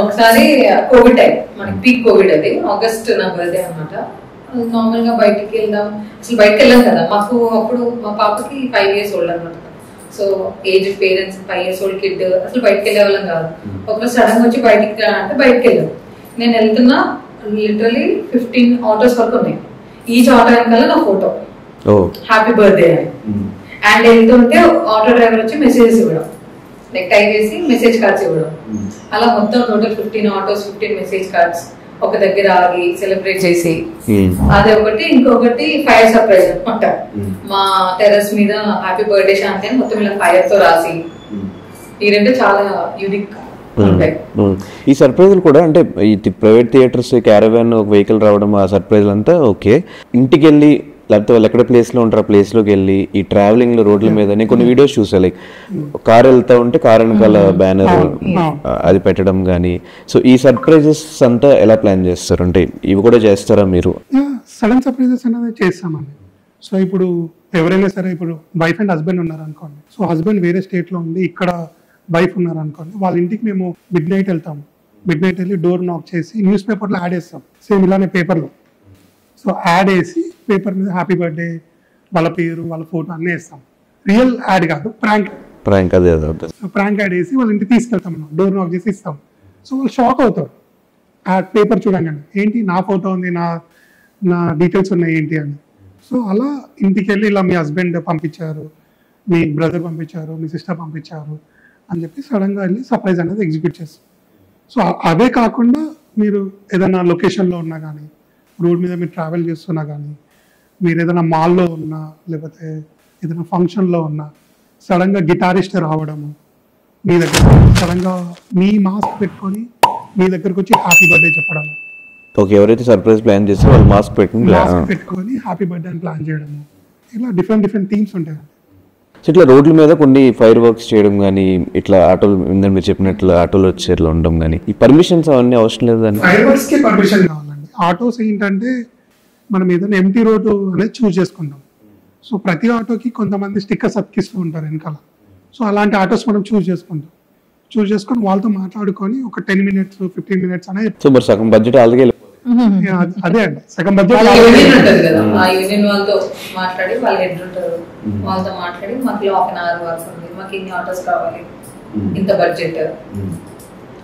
ఒకసారి కోవిడ్ టైం, మనకి పీక్ కోవిడ్, అది ఆగస్ట్ నా బర్త్డే అనమాట. నార్మల్ గా బయటికి వెళ్దాం, అసలు బయటకు వెళ్ళాం కదా. మాకు అప్పుడు మా పాపకి 5 years old అనమాట. So age parents 5 years old kid, అసలు బయటకు వెళ్ళే వాళ్ళం కాదు. ఒకరోజు సడన్ గా వచ్చి బయటికి అంటే బయటకు వెళ్ళాం. నేను వెళ్తున్నా, లిటరలీ 15 ఆటోస్ వరకు ఉన్నాయి. ఈచ్ ఆటో వెనకాల నా ఫోటో, హ్యాపీ బర్త్డే అని. అండ్ వెళ్తుంటే ఆటో డ్రైవర్ వచ్చి మెసేజెస్ ఇవ్వడం, లైక్ టైప్ చేసి మెసేజ్ కార్డ్స్ ఇవ్వడం. అలా మొత్తం టోటల్ 15 ఆటోస్, 15 మెసేజ్ కార్డ్స్ ఒక దగ్గర ఆగి సెలబ్రేట్ చేసి, అదే ఒకటి. ఇంకొకటి ఫైర్ సర్ప్రైజ్ అనమాట. మా టెర్రస్ మీద హ్యాపీ బర్త్డే శాంతి అని మొత్తం ఇలా ఫైర్ తో రాసి, ఈ రెండు చాలా యూనిక్ ఉంటాయి. ఈ సర్ప్రైజ్లు కూడా అంటే ఈ ప్రైవేట్ థియేటర్స్, క్యారవాన్, ఒక వెహికల్ రావడం, ఆ సర్ప్రైజ్లు అంతా ఓకే. ఇంటికి వెళ్ళి లేకపోతే వాళ్ళు ఎక్కడ ప్లేస్లో ఉంటారు ఆ ప్లేస్లోకి వెళ్ళి ఈ ట్రావెలింగ్లో రోడ్ల మీద నేను కొన్ని వీడియోస్ చూసా. లైక్ కార్ వెళ్తా ఉంటే కార్ వెనకాల బ్యానర్ అది పెట్టడం కానీ. సో ఈ సర్ప్రైజెస్ అంతా ఎలా ప్లాన్ చేస్తారు? అంటే ఇవి కూడా చేస్తారా మీరు? సడన్ సర్ప్రైజెస్ అనేది చేస్తామండి. సో ఇప్పుడు ఎవరైనా సరే, ఇప్పుడు వైఫ్ అండ్ హస్బెండ్ ఉన్నారు అనుకోండి. సో హస్బెండ్ వేరే స్టేట్లో ఉంది, ఇక్కడ వైఫ్ ఉన్నారు అనుకోండి. వాళ్ళ ఇంటికి మేము మిడ్ నైట్ వెళ్తాము. మిడ్ నైట్ వెళ్ళి డోర్ నాక్ చేసి న్యూస్ పేపర్లో యాడ్ వేస్తాం, సేమ్ ఇలానే పేపర్లో. సో యాడ్ వేసి పేపర్ మీద హ్యాపీ బర్త్డే, వాళ్ళ పేరు, వాళ్ళ ఫోటో అన్నీ వేస్తాం. రియల్ యాడ్ కాదు, ప్రాంక్. అదే సో ప్రాంక్ యాడ్ వేసి వాళ్ళ ఇంటికి తీసుకెళ్తాం, డోర్ నాక్ చేసి ఇస్తాం. సో వాళ్ళు షాక్ అవుతారు ఆ పేపర్ చూడంగానే, ఏంటి నా ఫోటో ఉంది, నా డీటెయిల్స్ ఉన్నాయి ఏంటి అని. సో అలా ఇంటికి వెళ్ళి ఇలా మీ హస్బెండ్ పంపించారు, మీ బ్రదర్ పంపించారు, మీ సిస్టర్ పంపించారు అని చెప్పి సడన్గా వెళ్ళి సర్ప్రైజ్ అనేది ఎగ్జిక్యూట్ చేస్తాం. సో అవే కాకుండా మీరు ఏదైనా లొకేషన్లో ఉన్నా కానీ, రోడ్ మీద మీరు ట్రావెల్ చేస్తున్నా కానీ, మీరు ఏదైనా మాల్లో ఉన్నా, లేకపోతే ఏదైనా ఫంక్షన్లో ఉన్నా, సడన్గా గిటారిస్ట్ రావడము మీ దగ్గర, సడన్గా మీ మాస్క్ పెట్టుకొని మీ దగ్గరకు వచ్చి హ్యాపీ బర్త్డే చెప్పడం. ఓకే, ఎవరైతే సర్ప్రైజ్ ప్లాన్ చేస్తారో వాళ్ళు మాస్క్ పెట్టుకొని హ్యాపీ బర్త్డే అని ప్లాన్ చేయడము. ఇలా డిఫరెంట్ థీమ్స్ ఉంటాయి. సో ఇట్లా రోడ్ల మీద కొన్ని ఫైర్ వర్క్స్ చేయడం కానీ, ఇట్లా ఆటోలు ఇందని మీరు చెప్పినట్లు ఆటోలు వచ్చి ఇట్లా ఉండడం కానీ, ఈ పర్మిషన్స్ అవన్నీ అవసరం లేదు. దాన్ని ఫైర్ వర్క్స్కి పర్మిషన్ కావాలండి. ఆటోస్ ఏంటంటే మనం ఏదైనా ఎంటీ రోడ్డు అనేది చూస్ చేసుకుంటాం. సో ప్రతి ఆటోకి కొంతమంది స్టిక్కర్స్ అతికిస్తూ ఉంటారు వెనకాల. సో అలాంటి ఆటోస్ మనం చూస్ చేసుకొని వాళ్ళతో మాట్లాడుకొని ఒక 10 minutes 15 minutes అనేది. సో మరి సగం బడ్జెట్ అలాగే అదే అండి, సగం బడ్జెట్. యూనియన్ ఉంటుంది కదా, ఆ యూనియన్ వాళ్ళతో మాట్లాడి, వాళ్ళ హెడ్ ఉంటారు, వాళ్ళతో మాట్లాడి మాకు 1/2 వరకు ఉంది, మాకు ఇన్ని ఆటోస్ కావాలి, ఇంత బడ్జెట్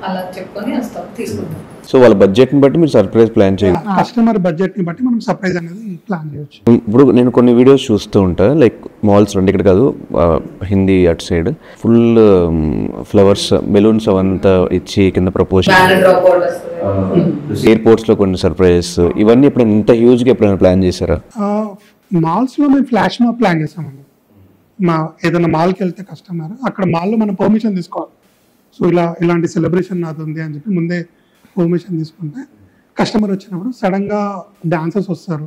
అలా చెప్పుకొని వస్తాం, తీసుకుంటాం. సో వాళ్ళ బడ్జెట్ ని బట్టి మీరు సర్ప్రైజ్ ప్లాన్ చేయాలి. కస్టమర్ బడ్జెట్ ని బట్టి మనం సర్ప్రైజ్ అనేది ప్లాన్ చేయొచ్చు. ఇప్పుడు నేను కొన్ని వీడియోస్ చూస్తూ ఉంటా, లైక్ మాల్స్ రెండు ఇక్కడ కాదు, హిందీ అటు సైడ్ ఫుల్ ఫ్లవర్స్, బెలూన్స్ అవంతా ఇచ్చి కింద ప్రపోజ్, ఎయిర్పోర్ట్స్ లో కొన్ని సర్ప్రైజెస్, ఇవన్నీ ఎప్పుడైనా ఇంత హ్యూజ్ గా ఎప్పుడైనా ప్లాన్ చేశారా? మాల్స్ లో మేము ఫ్లాష్ మాప్ ప్లాన్ చేస్తామండి. ఏదైనా మాల్కి వెళ్తే కస్టమర్ అక్కడ మాల్లో మనం పర్మిషన్ తీసుకోవాలి. సో ఇలాంటి సెలబ్రేషన్ నాది ఉంది అని చెప్పి ముందే పర్మిషన్ తీసుకుంటే కస్టమర్ వచ్చినప్పుడు సడన్గా డాన్సర్స్ వస్తారు,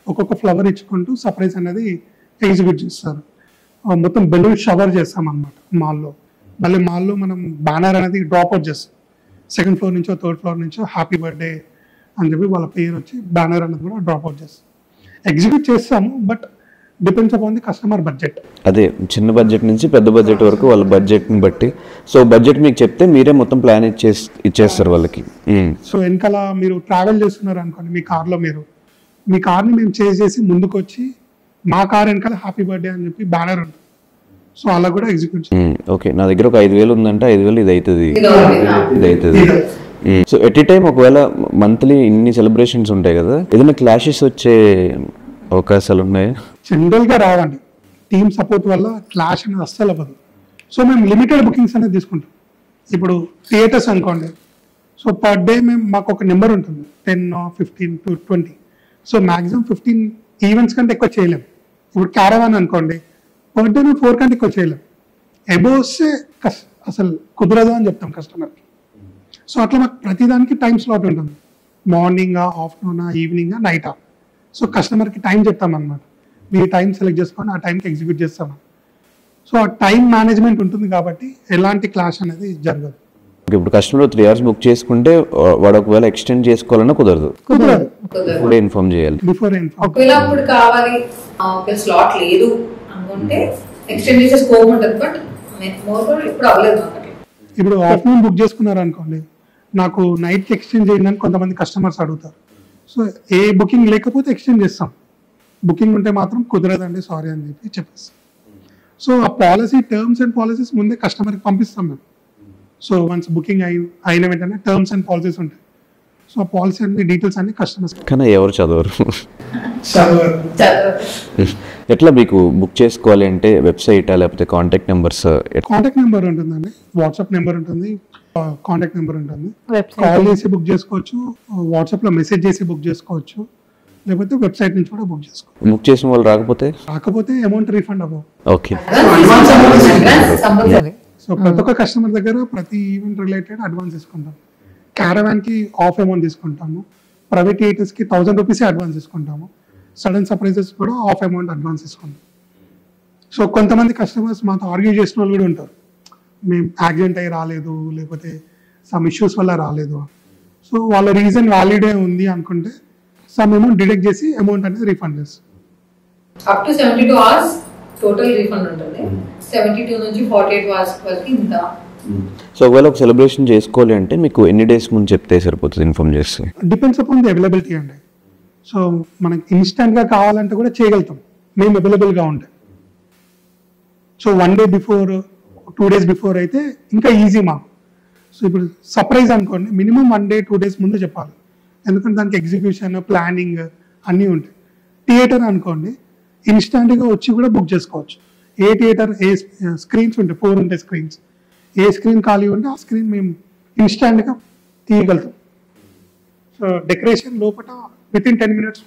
ఒక్కొక్క ఫ్లవర్ ఇచ్చుకుంటూ సర్ప్రైజ్ అనేది ఎగ్జిక్యూట్ చేస్తారు. మొత్తం బెలూన్ షవర్ చేస్తాం అన్నమాట మాల్లో. మళ్ళీ మాల్లో మనం బ్యానర్ అనేది డ్రాప్ అవుట్ చేస్తాం, 2nd floor నుంచో 3rd floor నుంచో హ్యాపీ బర్త్డే అని చెప్పి వాళ్ళ పేరు వచ్చి బ్యానర్ అనేది కూడా డ్రాప్ అవుట్ చేస్తాం. ఎగ్జిక్యూట్ చేస్తాము, but depends upon the customer budget. అదే చిన్న బడ్జెట్ నుంచి పెద్ద బడ్జెట్ వరకు వాళ్ళ బడ్జెట్ని బట్టి. సో బడ్జెట్ మీకు చెప్తే మీరే మొత్తం ప్లాన్ ఇచ్చేస్తారు వాళ్ళకి. సో వెనకాల మీరు ట్రావెల్ చేస్తున్నారు అనుకోండి, మీ కార్ని మేము చేసి ముందుకు వచ్చి మా కార్ వెనకాల హ్యాపీ బర్త్డే అని చెప్పి బ్యానర్ ఉంటుంది. సో అలా కూడా ఎగ్జిక్యూట్ చేయాలి. ఓకే, నా దగ్గర ఒక 5,000 ఉందంటే 5,000 ఇది అవుతుంది. సో ఎట్ ఏ టైం ఒకవేళ మంత్లీ ఇన్ని సెలబ్రేషన్స్ ఉంటాయి కదా, ఏదైనా క్లాషెస్ వచ్చే అవకాశాలు ఉన్నాయి? జనరల్ గా రావండి, టీమ్ సపోర్ట్ వల్ల క్లాష్ అనేది అస్సలు అవ్వదు. సో మేము లిమిటెడ్ బుకింగ్స్ అనేది తీసుకుంటాం. ఇప్పుడు థియేటర్స్ అనుకోండి, సో పర్ డే మాకు ఒక నెంబర్ ఉంటుంది, 10 or 15 to 20. So maximum 15 events కంటే ఎక్కువ చేయలేము. ఇప్పుడు క్యారవాన్ అనుకోండి, పర్ డే 4 కంటే ఎక్కువ చేయలేము. అబోవ్ వస్తే అసలు కుదరదు అని చెప్తాం కస్టమర్కి. సో అట్లా మాకు ప్రతిదానికి టైం స్లాట్ ఉంటుంది, morning, afternoon, evening, night. So కస్టమర్కి టైం చెప్తామన్నమాట, మీరు టైం సెలెక్ట్ చేసుకొని ఆ టైంకి ఎగ్జిక్యూట్ చేస్తాము. సో ఆ టైం మేనేజ్మెంట్ ఉంటుంది కాబట్టి ఎలాంటి క్లాష్ అనేది జరగదు. ఇప్పుడు కస్టమర్ 3 hours బుక్ చేసుకుంటే వాడు ఒకవేళ ఎక్స్టెండ్ చేసుకోవాలన్నా కుదరదు, ఇన్ఫార్మ్ చేయాలి బిఫోర్. ఒకవేళ అప్పుడు కావాలి, స్లాట్ లేదు అనుకుంటే ఎక్స్టెండ్ చేసే స్కోప్ ఉంటుంది, బట్ మోర్ కూడా ఇప్పుడు అవ్వలేదు మాకు అట్లా. ఇప్పుడు ఆఫ్టర్నూన్ బుక్ చేసుకున్నారు అనుకోండి, నాకు నైట్కి ఎక్స్చేంజ్ చేయండి అని కొంతమంది కస్టమర్స్ అడుగుతారు. సో ఏ బుకింగ్ లేకపోతే ఎక్స్చేంజ్ చేస్తాం, బుకింగ్ ఉంటే మాత్రం కుదరదండి సారీ అని చెప్పేస్తాం. సో ఆ పాలసీ టర్మ్స్ అండ్ పాలసీస్ ముందే కస్టమర్కి పంపిస్తాం మేము. సో వన్స్ బుకింగ్ అయిన వెంటనే టర్మ్స్ అండ్ పాలసీస్ ఉంటాయి. సో ఆ పాలసీ అన్ని డీటెయిల్స్ అన్ని కస్టమర్స్ కానీ ఎవరు చదవరు. చదవరు. ఎట్లా మీకు బుక్ చేసుకోవాలి అంటే వెబ్సైటా లేకపోతే కాంటాక్ట్ నెంబర్స్? కాంటాక్ట్ నెంబర్ ఉంటుందండి, వాట్సాప్ నెంబర్ ఉంటుంది, కాంటాక్ట్ నెంబర్ ఉంటుంది. వెబ్సైట్ కాల్ చేసి బుక్ చేసుకోవచ్చు, వాట్సాప్ లో మెసేజ్ చేసి బుక్ చేసుకోవచ్చు, లేకపోతే వెబ్సైట్ నుంచి కూడా బుక్ చేసుకోవచ్చు. బుక్ చేసిన వాళ్ళు రాకపోతే అమౌంట్ రీఫండ్ అవ్వవు. ఓకే. Advance compulsory. సో ప్రతి ఒక్క కస్టమర్ దగ్గర ప్రతి ఈవెంట్ రిలేటెడ్ అడ్వాన్స్ తీసుకుంటాం. క్యారవాన్ కి ఆఫ్ అమౌంట్ తీసుకుంటాము, ప్రైవేట్ థియేటర్స్ కి 1000 రూపీస్ అడ్వాన్స్ తీసుకుంటాము, సడన్ సర్ప్రైజెస్ కూడా ఆఫ్ అమౌంట్ అడ్వాన్స్ తీసుకుంటాం. సో కొంతమంది కస్టమర్స్ మాతో ఆర్గ్యూ చేసిన వాళ్ళు కూడా ఉంటారు, మేము యాక్సిడెంట్ అయ్యి రాలేదు, లేకపోతే సమ్ ఇష్యూస్ వల్ల రాలేదు. సో వాళ్ళ రీజన్ వ్యాలిడే ఉంది అనుకుంటే సమ్ అమౌంట్ డిడక్ట్ చేసి అమౌంట్ అనేది రీఫండ్ చేస్తాం. Up to 72 hours total refund ఉంటుంది. 72 నుంచి 48 hours వరకు ఇంత. సో ఒకవేళ ఒక సెలబ్రేషన్ చేసుకోవాలి అంటే మీకు ఎన్ని డేస్ ముందు చెప్తే సరిపోతుంది ఇన్ఫార్మ్ చేస్తే? డిపెండ్స్ అపాన్ ది అవైలబిలిటీ అండి. సో మనకి ఇన్స్టెంట్గా కావాలంటే కూడా చేయగలుగుతాం మేము అవైలబుల్గా ఉంటాయి. So 1 day before 2 days before అయితే ఇంకా ఈజీ మాకు. సో ఇప్పుడు సర్ప్రైజ్ అనుకోండి, మినిమం 1 day 2 days ముందు చెప్పాలి, ఎందుకంటే దానికి ఎగ్జిక్యూషన్ ప్లానింగ్ అన్నీ ఉంటాయి. థియేటర్ అనుకోండి, ఇన్స్టెంట్గా వచ్చి కూడా బుక్ చేసుకోవచ్చు. ఏ థియేటర్ ఏ స్క్రీన్స్ ఉంటాయి, 4 ఉంటాయి స్క్రీన్స్, ఏ స్క్రీన్ ఖాళీ ఉంటే ఆ స్క్రీన్ మేము ఇన్స్టెంట్గా తీయగలుగుతాం. సో డెకరేషన్ లోపల విత్ ఇన్ 10 minutes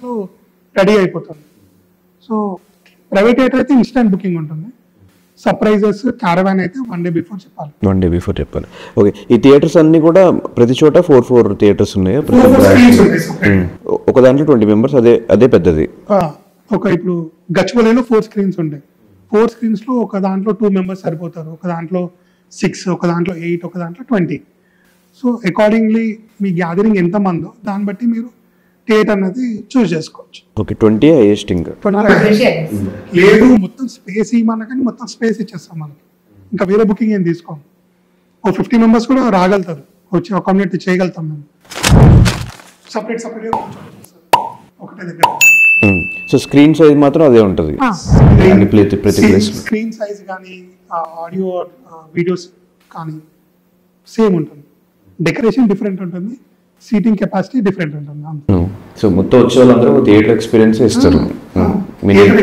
రెడీ అయిపోతుంది. సో ప్రైవేట్ థియేటర్ అయితే ఇన్స్టెంట్ బుకింగ్ ఉంటుంది, సర్ప్రైజెస్ క్యారవాన్ అయితే 1 day బిఫోర్ చెప్పాలి. 1 day బిఫోర్ చెప్పాలి. ఓకే. ఈ థియేటర్స్ అన్ని కూడా ప్రతి చోట 4 థియేటర్స్ ఉన్నాయి. ఒక దాంట్లో 20 members, అదే పెద్దది. ఒక ఇప్పుడు గచ్చిబౌలిలో 4 screens ఉంటాయి. 4 screens లో ఒక దాంట్లో 2 members సరిపోతారు, ఒక దాంట్లో 6, ఒక దాంట్లో 8, ఒక దాంట్లో 20. సో అకార్డింగ్లీ మీ గ్యాదరింగ్ ఎంత మందో దాన్ని బట్టి మీరు థియేటర్ అనేది చూస్ చేసుకోవచ్చు. ఓకే. 20 హైయెస్ట్ ఇంకా. లేదు మొత్తం స్పేస్ ఇవ్వమన్నా కానీ మొత్తం స్పేస్ ఇచ్చేస్తాం మనకి, ఇంకా వేరే బుకింగ్ ఏం తీసుకోం. ఓ 50 members కూడా రాగలుగుతారు, వచ్చి అకామిడేట్ చేయగలుగుతాం మేము. సపరేట్ ఒకటే దగ్గర. సో స్క్రీన్ సైజ్ మాత్రం అదే ఉంటుంది ప్రతి ప్లేస్. స్క్రీన్ సైజ్ కానీ ఆడియో వీడియోస్ కానీ సేమ్ ఉంటుంది, డెకరేషన్ డిఫరెంట్ ఉంటుంది, సీటింగ్ కెపాసిటీ డిఫరెంట్ ఉంటుంది. సో మొత్తం వచ్చే వాళ్ళందరూ థియేటర్ ఎక్స్పీరియన్స్ ఇస్తారు.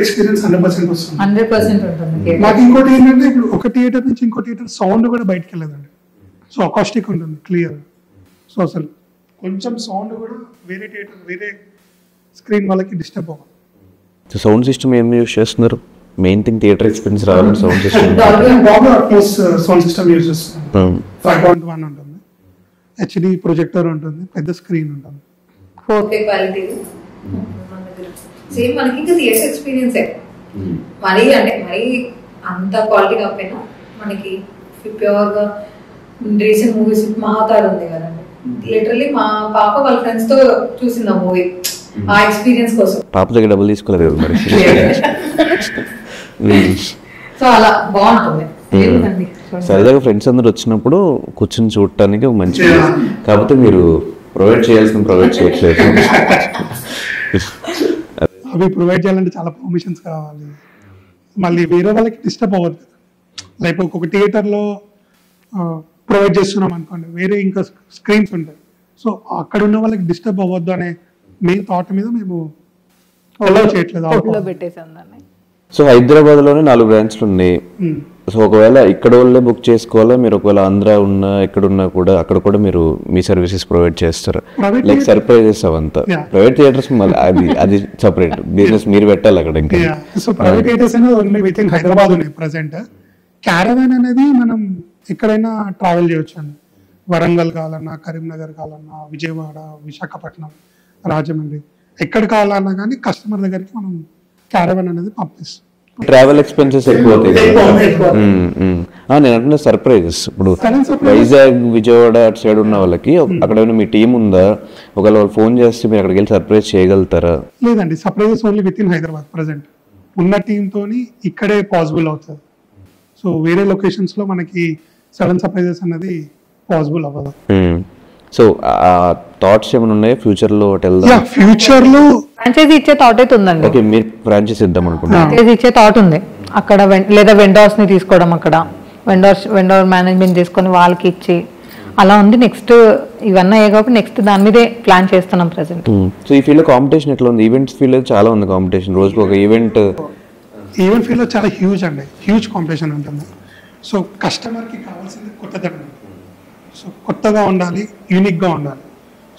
ఎక్స్పీరియన్స్ 100% వస్తుంది. 100% ఉంటుంది. నాకు ఇంకోటి ఏంటంటే ఇప్పుడు ఒక థియేటర్ నుంచి ఇంకో థియేటర్ సౌండ్ కూడా బయటకు వెళ్ళదండి. సో అకాస్టిక్ ఉంటుంది క్లియర్. సో అసలు కొంచెం సౌండ్ కూడా వేరే థియేటర్ వేరే స్క్రీన్ వాళ్ళకి డిస్టర్బ్ అవ్వదు. సో సౌండ్ సిస్టమ్ ఏం యూస్ చేస్తున్నారు? మెయిన్ థింగ్ థియేటర్ ఎక్స్పీరియన్స్ రావాలని sound system sound system use చేస్తున్నాం. 5.1 ఉంటుంది, హెచ్డి ప్రొజెక్టర్ ఉంటుంది, పెద్ద స్క్రీన్ ఉంటుంది, 4K క్వాలిటీ. సేమ్ మనకి ఇంకా థియేటర్ ఎక్స్పీరియన్సే. మరీ అంత క్వాలిటీ కాకపోయినా మనకి ప్యూర్గా రీసెంట్ మూవీస్ మహాతార్ ఉంది కదండి, లిటరల్లీ మా పాప వాళ్ళ ఫ్రెండ్స్ తో చూసింది ఆ మూవీ. ఆ ఎక్స్పీరియన్స్ కోసం పాప దగ్గర డబ్బులు తీసుకోలేదు కదా మరి. సో అలా బాగుంటుంది. సరదాగా ఫ్రెండ్స్ అందరు వచ్చినప్పుడు కూర్చొని చూడటానికి ఒక మంచి ప్లేస్. కాకపోతే మీరు ప్రొవైడ్ చేయట్లేదు. అవి ప్రొవైడ్ చేయాలంటే చాలా పర్మిషన్స్ కావాలి, మళ్ళీ వేరే వాళ్ళకి డిస్టర్బ్ అవ్వదు. లైక్ ఒక్కొక్క థియేటర్లో ప్రొవైడ్ చేస్తున్నాం అనుకోండి, వేరే ఇంకా స్క్రీన్స్ ఉంటాయి. సో అక్కడ ఉన్న వాళ్ళకి డిస్టర్బ్ అవ్వద్దు అనే మెయిన్ థాట్ మీద మేము అలౌ చేయట్లేదు. సో హైదరాబాద్ లోనే 4 బ్రాంచ్లు ఉన్నాయి. సో ఒకవేళ ఇక్కడ వాళ్ళే బుక్ చేసుకోవాలా, మీరు ఒకవేళ ఆంధ్ర ఉన్నా ఎక్కడున్నా కూడా అక్కడ కూడా మీరు మీ సర్వీసెస్ ప్రొవైడ్ చేస్తారు? లైక్ సర్ప్రైజెస్ అవంతా ప్రైవేట్ థియేటర్స్ అది సపరేట్ బిజినెస్ మీరు పెట్టాలి అక్కడ. ఇంకా సో ప్రైవేట్ థియేటర్స్ అనేది ఓన్లీ విత్ ఇన్ హైదరాబాద్ ఉన్నాయి ప్రెసెంట్. క్యారవాన్ అనేది మనం ఎక్కడైనా ట్రావెల్ చేయొచ్చు అండి. వరంగల్ కావాలన్నా, కరీంనగర్ కావాలన్నా, విజయవాడ, విశాఖపట్నం, రాజమండ్రి, ఎక్కడ కావాలన్నా కానీ కస్టమర్ దగ్గరికి మనం క్యారవాన్ అనేది పంపిస్తాం. ట్రావెల్ ఎక్స్పెన్సెస్ ఎక్కువ అవుతాయి. నేను అంటున్నా సర్ప్రైజెస్. ఇప్పుడు వైజాగ్, విజయవాడ అటు సైడ్ ఉన్న వాళ్ళకి అక్కడ మీ టీం ఉందా? ఒకవేళ వాళ్ళు ఫోన్ చేస్తే మీరు అక్కడికి వెళ్ళి సర్ప్రైజ్ చేయగలుగుతారా? లేదండి, surprises only with in Hyderabad. Present ఉన్న టీమ్ తోని ఇక్కడే పాసిబుల్ అవుతుంది. సో వేరే లొకేషన్స్ లో మనకి సడన్ సర్ప్రైజెస్ అనేది పాసిబుల్ అవ్వదు. సో ఆ థాట్స్ ఏమైనా ఉన్నాయా ఫ్యూచర్ లో ఫ్యూచర్ లో ఫ్రాంచైజీ ఇచ్చే థాట్ అయితే ఉందండి. ఓకే, మీరు ఫ్రాంచైజ్ ఇద్దాం అనుకుంటున్నారు. ఫ్రాంచైజీ ఇచ్చే థాట్ ఉంది అక్కడ లేదా వెండర్స్ ని తీసుకోవడం, అక్కడ వెండర్ మేనేజ్మెంట్ చేసుకొని వాళ్ళకి ఇచ్చి అలా ఉంది. నెక్స్ట్ ఇవన్నీ అయ్యే కాబట్టి నెక్స్ట్ దాని మీదే ప్లాన్ చేస్తున్నాం ప్రెసెంట్. సో ఈ ఫీల్డ్ కాంపిటీషన్ ఎట్లా ఉంది? ఈవెంట్స్ ఫీల్డ్ చాలా ఉంది కాంపిటీషన్. రోజుకి ఒక ఈవెంట్ ఫీల్డ్ లో చాలా హ్యూజ్ కాంపిటీషన్ ఉంటుంది. సో కస్టమర్ కి కావాల్సింది కొత్తదనం, సో కొత్తగా ఉండాలి, యూనిక్ గా ఉండాలి.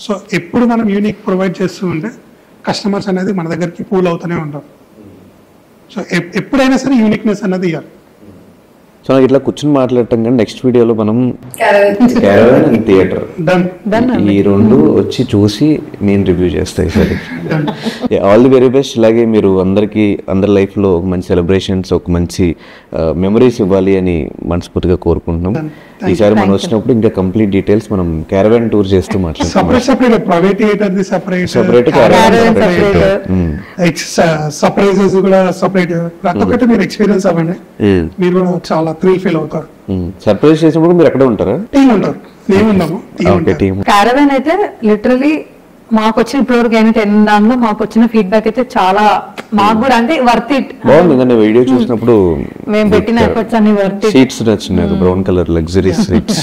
సో ఎప్పుడు మనం యూనిక్ ప్రొవైడ్ చేస్తూ ఉంటే కస్టమర్స్ అనేది మన దగ్గరికి పూల్ అవుతూనే ఉంటారు. సో ఎప్పుడైనా సరే యూనిక్నెస్ అన్నది ఇవ్వాలి. సో నాకు ఇట్లా కూర్చొని మాట్లాడటం కానీ నెక్స్ట్ వీడియోలో మనం క్యారవాన్ అండ్ థియేటర్ ఈ రెండు వచ్చి చూసి నేను రివ్యూ చేస్తాయి. సరే, ఆల్ ది వెరీ బెస్ట్. ఇలాగే మీరు అందరి లైఫ్లో ఒక మంచి సెలబ్రేషన్స్, ఒక మంచి మెమరీస్ ఇవ్వాలి అని మనస్ఫూర్తిగా కోరుకుంటున్నాం. ఈసారి మనం వచ్చినప్పుడు ఇంకా కంప్లీట్ డీటెయిల్స్ మనం క్యారవాన్ టూర్ చేస్తూ మాట్లాడుతున్నాం. సర్ప్రైజెస్ కూడా సెపరేట్, ప్రతి ఒక్కటి మీరు ఎక్స్పీరియన్స్ అవ్వండి, మీరు కూడా చాలా థ్రిల్ ఫీల్ అవుతారు. సర్ప్రైజ్ చేసినప్పుడు మీరు ఎక్కడ ఉంటారా? టీమ్ ఉంటారు, మేము ఉన్నాము. క్యారవాన్ అయితే లిటరలీ మాకు వచ్చిన ఇప్పటివరకు అయినా 10 దాంట్లో మాకు వచ్చిన ఫీడ్బ్యాక్ అయితే చాలా, మాకు కూడా అంటే వర్త్ ఇట్. బాగుంది వీడియో చూసినప్పుడు. మేము పెట్టిన ఎఫర్ట్స్ అన్ని వర్త్ ఇట్. సీట్స్ నచ్చినాయి, బ్రౌన్ కలర్ లగ్జరీ సీట్స్.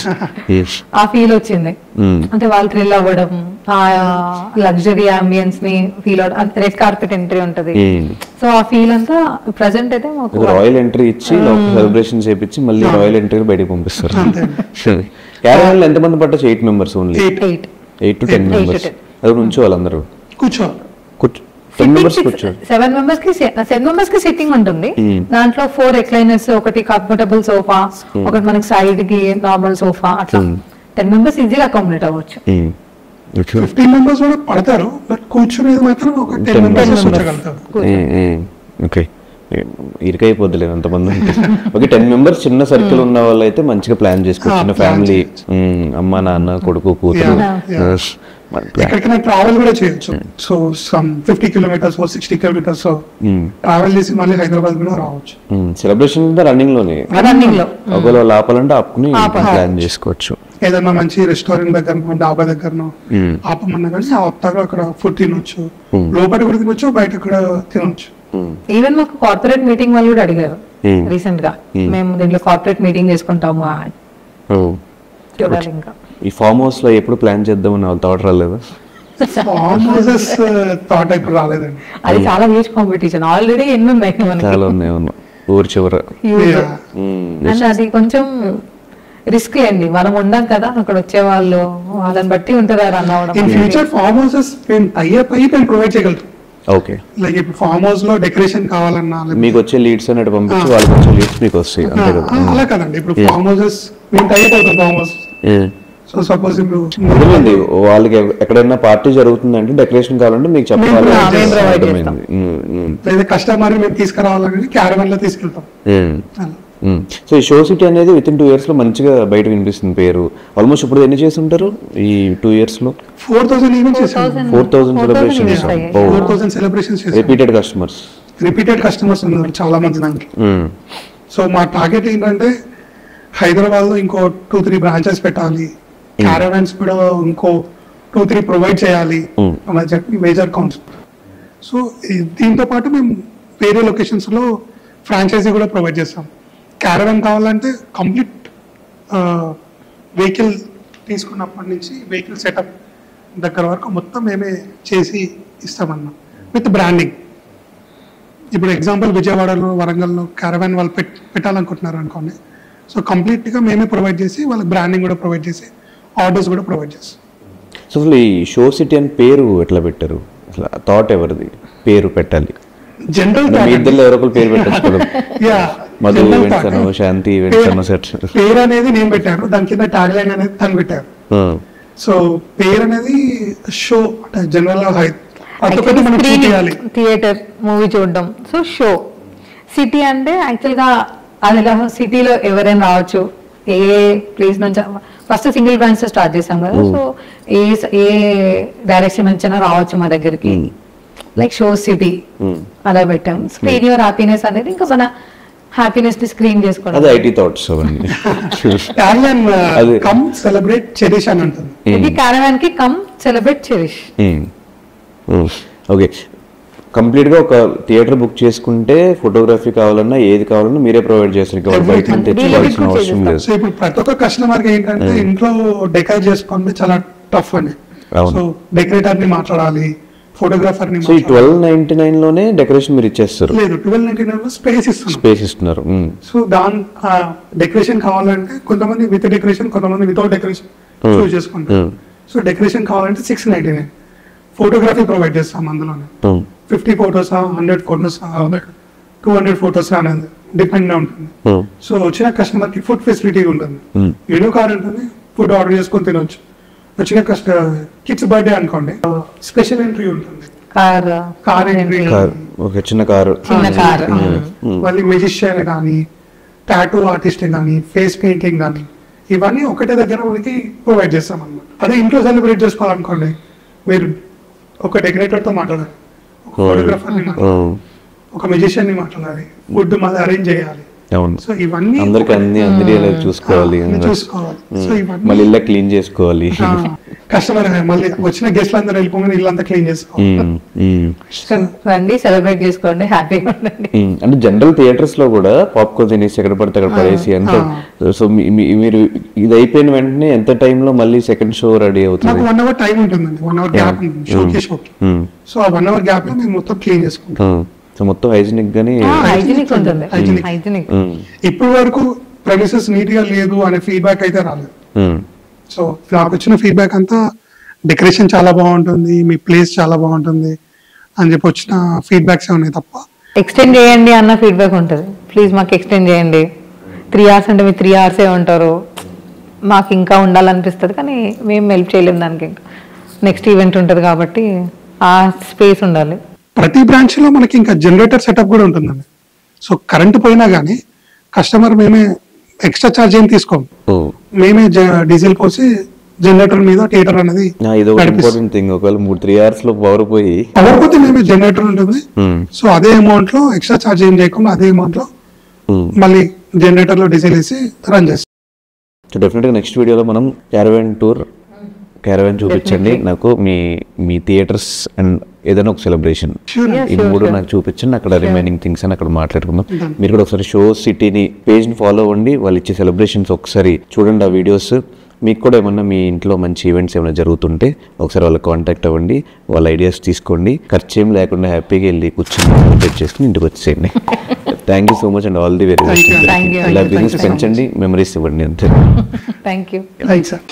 ఆ ఫీల్ వచ్చింది, అంటే వాళ్ళు థ్రిల్ అవ్వడం, ఆ లగ్జరీ అంబియన్స్ ని ఫీల్ అవడం. రెడ్ కార్పెట్ ఎంట్రీ ఉంటది, సో ఆ ఫీల్ అంతా ప్రెసెంట్ అయితే మాకు రాయల్ ఎంట్రీ ఇచ్చి సెలబ్రేషన్ చేపించి మళ్ళీ రాయల్ ఎంట్రీ బయటకు పంపిస్తారు. క్యారవాన్ లో ఎంత మంది పట్టచ్చు? 8 members ఓన్లీ. 8 to 10 members. అది నుంచో వాళ్ళందరూ కూర్చోవాలి. 7 members కి సిట్టింగ్ ఉంటుంది. దాంట్లో 4 recliners, ఒకటి కంఫర్టబుల్ సోఫా, ఒకటి మనకి సైడ్ కి నార్మల్ సోఫా, అట్లా 10 members ఈజీగా అకామిడేట్ అవ్వచ్చు. 15 members కూడా పడతారు, బట్ కూర్చునేది మాత్రం ఒక 10 members కూర్చోగలుగుతారు. ఓకే, ఇరికైపోద్దులే అంతమంది. ఓకే, 10 members చిన్న సర్కిల్ ఉన్న వాళ్ళు అయితే మంచిగా ప్లాన్ చేసుకోవచ్చు. చిన్న ఫ్యామిలీ, అమ్మ నాన్న కొడుకు కూతురు, ఎక్కడికైనా ట్రావెల్ కూడా చేయొచ్చు. So some 50 kilometers or 60 kilometers travel చేసి మళ్ళీ హైదరాబాద్ కూడా రావచ్చు. సెలబ్రేషన్ రన్నింగ్ లోనే, ఒకవేళ ఆపాలంటే ఆపుకుని ప్లాన్ చేసుకోవచ్చు. ఏదన్నా మంచి రెస్టారెంట్ దగ్గర, డాబా దగ్గరనో ఆపమన్నా కానీ ఆపుతారు, అక్కడ ఫుడ్ తినొచ్చు, లోపల కూడా తినొచ్చు, బయట కూడా తినొచ్చు. ఈవెన్ మాకు కార్పొరేట్ మీటింగ్ వాళ్ళు కూడా అడిగారు రీసెంట్ గా, మేము దీంట్లో కార్పొరేట్ మీటింగ్ చేసుకుంటాము. ఇంకా ఈ ఫార్మ్ హౌస్ లో ఎప్పుడు ప్లాన్ చేద్దామని థాట్ రాలేదా? ఫార్మ్ హౌసెస్ థాట్ ఇప్పుడు రాలేదండి. అది చాలా హ్యూజ్ కాంపిటీషన్, ఆల్రెడీ ఎన్ని ఉన్నాయి, చాలా ఉన్నాయి ఊరు చివర. అండ్ అది కొంచెం రిస్క్ అండి, మనం ఉండం కదా అక్కడ వచ్చే వాళ్ళు, వాళ్ళని బట్టి ఉంటుంది రన్ అవ్వడం. In future form houses provide చేయగలుగుతాం. ఓకే, లైక్ ఇప్పుడు ఫార్మ్ హౌస్ లో డెకరేషన్ కావాలన్నా మీకు వచ్చే లీడ్స్ అనేది పంపించి వాళ్ళకి వచ్చే లీడ్స్ మీకు వస్తాయి, అంతే కదా? అలా కదండి, ఇప్పుడు ఫార్మ్ హౌసెస్ మేము టై అవుతాం ఫార్మ్ హౌస్. సో సపోజ్ ఇప్పుడు వాళ్ళకి ఎక్కడైనా పార్టీ జరుగుతుందంటే డెకరేషన్ కావాలంటే మీకు చెప్పాలి, లేదా కస్టమర్ మేము తీసుకురావాలంటే క్యారవాన్ లో తీసుకెళ్తాం. సో ఈ షో సిటీ అనేది విత్ ఇన్ 2 years లో మంచిగా బయట వినిపిస్తుంది పేరు. ఆల్మోస్ట్ ఇప్పుడు ఎన్ని చేసి ఉంటారు ఈ 2 years లో? 4,000 ఈవెంట్స్ చేసాం. 4,000 సెలబ్రేషన్స్ రిపీటెడ్ కస్టమర్స్ ఉన్నారు చాలా మంది దానికి. సో మా టార్గెట్ ఏంటంటే హైదరాబాద్ లో ఇంకో 2-3 బ్రాంచెస్ పెట్టాలి, క్యారవాన్స్ కూడా ఇంకో 2-3 ప్రొవైడ్ చేయాలి అని చెప్పి మేజర్ కాన్సెప్ట్. సో దీంతో పాటు మేము వేరే లొకేషన్స్ లో ఫ్రాంచైజీ కూడా ప్రొవైడ్ చేస్తాం. క్యారవాన్ కావాలంటే కంప్లీట్ వెహికల్ తీసుకున్నప్పటి నుంచి వెహికల్ సెటప్ దగ్గర వరకు మొత్తం మేమే చేసి ఇస్తామన్నా, విత్ బ్రాండింగ్. ఇప్పుడు ఎగ్జాంపుల్ విజయవాడలో, వరంగల్లో క్యారవాన్ వాళ్ళు పెట్టాలనుకుంటున్నారు అనుకోండి, సో కంప్లీట్గా మేమే ప్రొవైడ్ చేసి వాళ్ళకి బ్రాండింగ్ కూడా ప్రొవైడ్ చేసి ఆర్డర్స్ కూడా ప్రొవైడ్ చేస్తాం. సో అసలు ఈ షో సిటీ అని పేరు ఎట్లా పెట్టారు? అసలు థాట్ ఎవరిది పేరు పెట్టాలి? జనరల్ పేరు పెట్టచ్చు, మధు ఈవెంట్స్ అను, శాంతి ఈవెంట్స్ అను, పేరు అనేది నేను పెట్టాను, దాని కింద ట్యాగ్ లైన్ అనేది తను పెట్టారు. సో పేరు అనేది షో అంటే జనరల్ థియేటర్ మూవీ చూడడం. సో షో సిటీ అంటే యాక్చువల్ గా అది సిటీలో ఎవరైనా రావచ్చు, ఏ ప్లేస్ నుంచి. ఫస్ట్ సింగిల్ బ్రాంచ్ స్టార్ట్ చేసాం కదా, సో ఏ డైరెక్షన్ నుంచి రావచ్చు మా దగ్గరికి, లైక్ షో సిటీ అలా పెట్టాం. స్క్రీన్ యువర్ హ్యాపీనెస్ అనేది ఇంకా మన హ్యాపీనెస్ ని స్క్రీన్ చేసుకోవడం. అది ఐటీ థాట్స్ అవన్నీ. క్యారవాన్ అది. కమ్ సెలబ్రేట్ చెరిష్ అని ఉంటుంది. ఇది క్యారవాన్ కి come celebrate cherish. Okay, complete గా ఒక థియేటర్ బుక్ చేసుకుంటే ఫోటోగ్రఫీ కావాలన్నా ఏది కావాలన్నా మీరే ప్రొవైడ్ చేస్తారు, ఇంకా వాళ్ళు బయట నుంచి తెచ్చుకోవాల్సిన అవసరం లేదు. సో ఇప్పుడు ప్రతి ఒక్క కస్టమర్ కి ఏంటంటే ఇంట్లో డెకరేట్ చేసుకోవడం చాలా టఫ్ అని. అవును. సో డెకరేటర్ ని మాట్లాడాలి, ఫోటోగ్రాఫర్ ని సో ఈ 1299 లోనే డెకరేషన్ మీరు ఇచ్చేస్తారు? లేదు, 1299 లో స్పేస్ ఇస్తున్నాం. స్పేస్ ఇస్తున్నారు. సో దాని డెకరేషన్ కావాలంటే కొంతమంది విత్ డెకరేషన్, కొంతమంది వితౌట్ డెకరేషన్ చూస్ చేసుకుంటారు. సో డెకరేషన్ కావాలంటే 699. ఫోటోగ్రఫీ ప్రొవైడ్ చేస్తాం అందులోనే. 50 ఫోటోస్ 100 ఫోటోస్ 200 ఫోటోస్ అనేది డిపెండ్ ఉంటుంది. సో వచ్చిన కస్టమర్ కి ఫుడ్ ఫెసిలిటీ ఉంటుంది, మెనూ కార్డ్ ఉంటుంది, ఫుడ్ ఆర్డర్ చేసుకొని తినొచ్చు. వచ్చిన కిడ్స్ బర్త్డే అనుకోండి, స్పెషల్ ఎంట్రీ ఉంటుంది, కార్ ఎంట్రీ, ఒక చిన్న కారు, మళ్ళీ మ్యూజిషియన్ కానీ, టాటూ ఆర్టిస్ట్ కానీ, ఫేస్ పెయింటింగ్ కానీ, ఇవన్నీ ఒకటే దగ్గర మనకి ప్రొవైడ్ చేస్తాం అన్నమాట. అదే ఇంట్లో సెలబ్రేట్ చేసుకోవాలనుకోండి, మీరు ఒక డెకరేటర్ తో మాట్లాడాలి, ఒక ఫోటోగ్రాఫర్ ని మాట్లాడాలి, ఒక మ్యూజిషియన్ ని మాట్లాడాలి, ఫుడ్ మళ్ళీ అరేంజ్ చేయాలి. సో ఇవన్నీ అందరికి అన్ని చూసుకోవాలి, సో ఇవన్నీ మళ్ళీ ఇల్లు క్లీన్ చేసుకోవాలి, కస్టమర్ మళ్ళీ వచ్చిన గెస్ట్లు అందరూ వెళ్ళిపోయి ఇల్లంతా క్లీన్ చేసుకోవాలి. సెలబ్రేట్ చేసుకోండి, హ్యాపీగా ఉండండి. అంటే జనరల్ థియేటర్స్ లో కూడా పాప్కార్న్ తినేసి ఎక్కడ పడితే అక్కడ పడేసి అంటే, సో మీరు ఇది అయిపోయిన వెంటనే ఎంత టైం లో మళ్ళీ సెకండ్ షో రెడీ అవుతుంది? 1 అవర్ టైం ఉంటుందండి, 1 అవర్ గ్యాప్ ఉంటుంది షోకి షోకి. సో ఆ 1 అవర్ గ్యాప్ లో మేము మొత్తం క్లీన్ చేసుకుంటాం. సో మొత్తం హైజీనిక్ గానీ ఇప్పటి వరకు ప్రెమిసెస్ నీట్ గా లేదు అనే ఫీడ్బ్యాక్ అయితే రాలేదు. సో నాకు వచ్చిన ఫీడ్బ్యాక్ అంతా డెకరేషన్ చాలా బాగుంటుంది, మీ ప్లేస్ చాలా బాగుంటుంది అని చెప్పి వచ్చిన ఫీడ్బ్యాక్స్ ఉన్నాయి తప్ప. ఎక్స్టెండ్ చేయండి అన్న ఫీడ్బ్యాక్ ఉంటుంది, ప్లీజ్ మాకు ఎక్స్టెండ్ చేయండి. 3 hours అంటే మీరు 3 hours ఉంటారు, మాకు ఇంకా ఉండాలనిపిస్తుంది కానీ మేము హెల్ప్ చేయలేము దానికి. ఇంకా నెక్స్ట్ ఈవెంట్ ఉంటుంది కాబట్టి ఆ స్పేస్ ఉండాలి. ప్రతి బ్రాంచ్ లో మనకి ఇంకా జనరేటర్ సెటప్ కూడా ఉంటుందండి. సో కరెంట్ పోయినా కానీ కస్టమర్ మేమే ఎక్స్ట్రా ఛార్జ్ ఏం తీసుకోం, మేమే డీజిల్ పోసి జనరేటర్ మీద థియేటర్ అనేది. ఇంపార్టెంట్ థింగ్, ఒకవేళ 3-3 hours లో పవర్ పోతే మేమే జనరేటర్ ఉంటుంది. సో అదే అమౌంట్ లో ఎక్స్ట్రా ఛార్జ్ ఏం చేయకుండా అదే అమౌంట్ లో మళ్ళీ జనరేటర్ లో డీజిల్ వేసి రన్ చేస్తాం. సో డెఫినెట్ గా నెక్స్ట్ వీడియోలో మనం క్యారవాన్ టూర్, క్యారవాన్ చూపించండి నాకు, మీ థియేటర్స్ అండ్ ఏదైనా ఒక సెలబ్రేషన్, ఈ 3 నాకు చూపించండి. అక్కడ రిమైనింగ్ థింగ్స్ అని అక్కడ మాట్లాడుకుందాం. మీరు కూడా ఒకసారి షో సిటీని పేజ్ని ఫాలో అవ్వండి, వాళ్ళు ఇచ్చే సెలబ్రేషన్స్ ఒకసారి చూడండి ఆ వీడియోస్. మీకు కూడా ఏమన్నా మీ ఇంట్లో మంచి ఈవెంట్స్ ఏమైనా జరుగుతుంటే ఒకసారి వాళ్ళకి కాంటాక్ట్ అవ్వండి, వాళ్ళ ఐడియాస్ తీసుకోండి. ఖర్చు ఏం లేకుండా హ్యాపీగా వెళ్ళి కూర్చొని సెలబ్రేట్ చేసుకుని ఇంటికి వచ్చేయండి. Thank you so much and all the very best. ఇలా బిజినెస్ పెంచండి, మెమరీస్ ఇవ్వండి అంతే. Thank you. Right sir.